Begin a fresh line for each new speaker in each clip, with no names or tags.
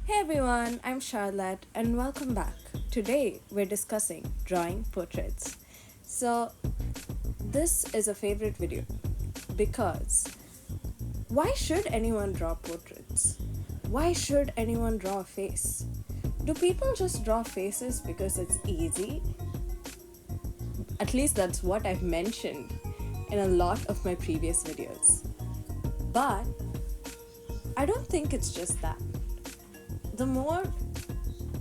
Hey everyone, I'm Charlotte and welcome back. Today we're discussing drawing portraits. So, this is a favorite video because why should anyone draw portraits? Why should anyone draw a face? Do people just draw faces because it's easy? At least that's what I've mentioned in a lot of my previous videos. But I don't think it's just that. The more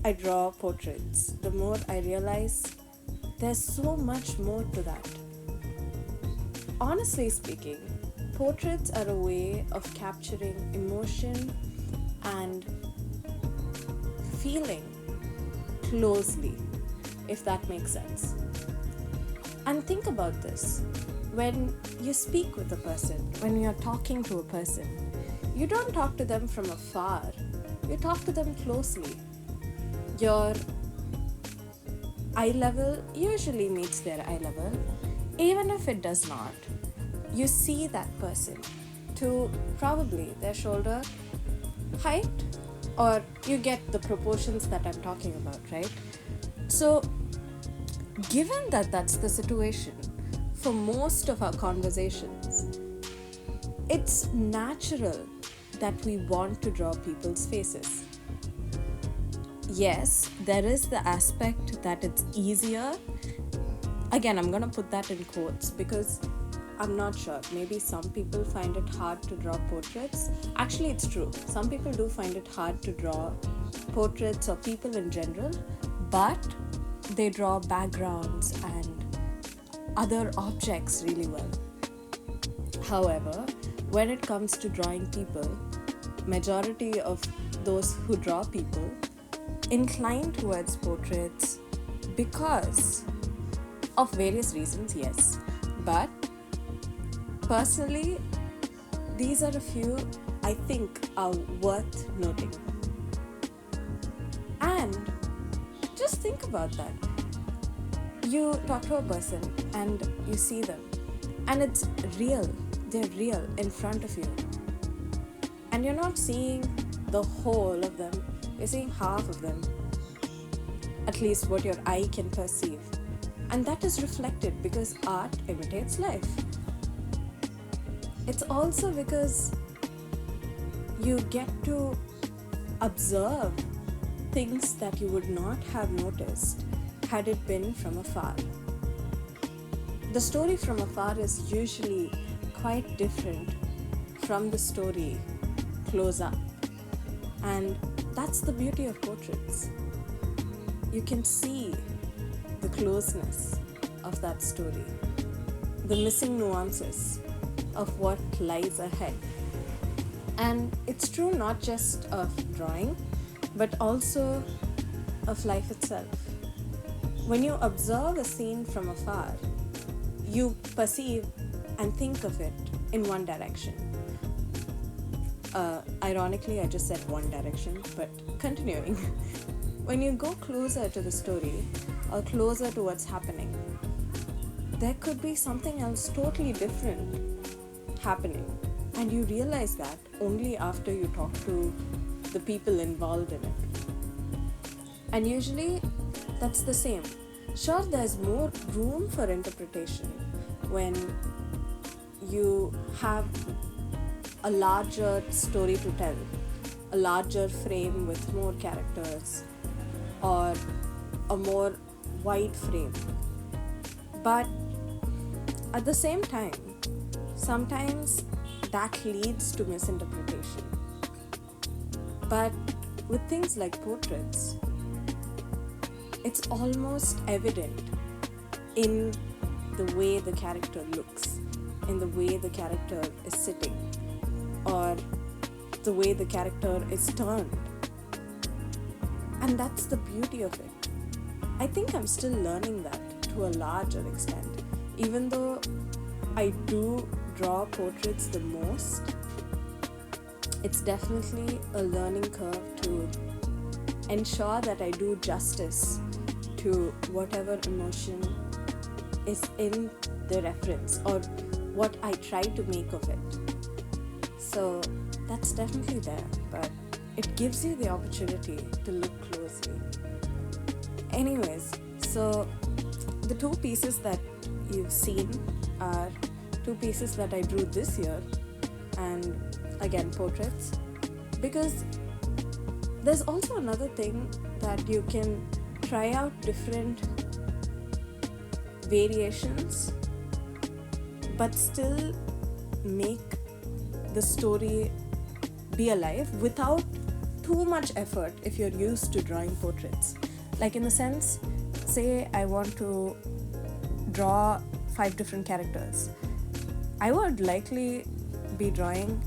I draw portraits, the more I realize there's so much more to that. Honestly speaking, portraits are a way of capturing emotion and feeling closely, if that makes sense. And think about this. When you speak with a person, when you're talking to a person, you don't talk to them from afar. You talk to them closely. Your eye level usually meets their eye level. Even if it does not, you see that person to probably their shoulder height, or you get the proportions that I'm talking about, right? So, given that that's the situation for most of our conversations, it's natural that we want to draw people's faces. Yes, there is the aspect that it's easier. Again, I'm gonna put that in quotes because I'm not sure. Maybe some people find it hard to draw portraits. Actually, it's true. Some people do find it hard to draw portraits or people in general, but they draw backgrounds and other objects really well. However, when it comes to drawing people, majority of those who draw people incline towards portraits because of various reasons, yes. But personally, these are a few I think are worth noting. And just think about that. You talk to a person and you see them, and it's real. They're real in front of you. And you're not seeing the whole of them, you're seeing half of them. At least what your eye can perceive. And that is reflected because art imitates life. It's also because you get to observe things that you would not have noticed had it been from afar. The story from afar is usually quite different from the story close up. And that's the beauty of portraits. You can see the closeness of that story, the missing nuances of what lies ahead. And it's true not just of drawing, but also of life itself. When you observe a scene from afar, you perceive and think of it in one direction. Ironically, I just said one direction, but continuing. When you go closer to the story or closer to what's happening, there could be something else totally different happening. And you realize that only after you talk to the people involved in it. And usually, that's the same. Sure, there's more room for interpretation when you have a larger story to tell, a larger frame with more characters, or a more wide frame. But at the same time, sometimes that leads to misinterpretation. But with things like portraits, it's almost evident in the way the character looks, in the way the character is sitting, or the way the character is turned. And that's the beauty of it. I think I'm still learning that to a larger extent. Even though I do draw portraits the most, it's definitely a learning curve to ensure that I do justice to whatever emotion is in the reference or what I try to make of it. So that's definitely there, but it gives you the opportunity to look closely. Anyways, so the two pieces that you've seen are two pieces that I drew this year, and again, portraits, because there's also another thing that you can try out different variations but still make the story be alive without too much effort if you're used to drawing portraits. Like, in the sense, say I want to draw 5 different characters, I would likely be drawing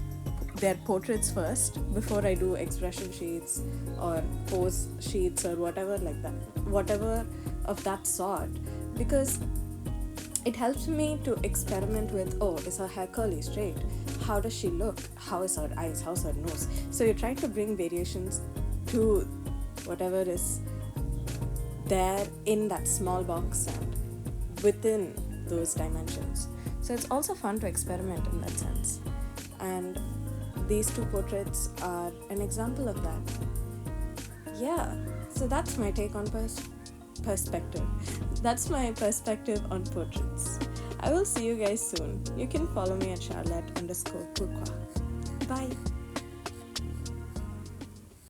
their portraits first before I do expression sheets or pose sheets or whatever like that, whatever of that sort, because it helps me to experiment with, oh, is her hair curly, straight? How does she look? How is her eyes? How's her nose? So you try to bring variations to whatever is there in that small box and within those dimensions. So it's also fun to experiment in that sense. And these two portraits are an example of that. Yeah, so that's my take on perspective. That's my perspective on portraits. I will see you guys soon. You can follow me at Charlotte_Pourquoi. Bye.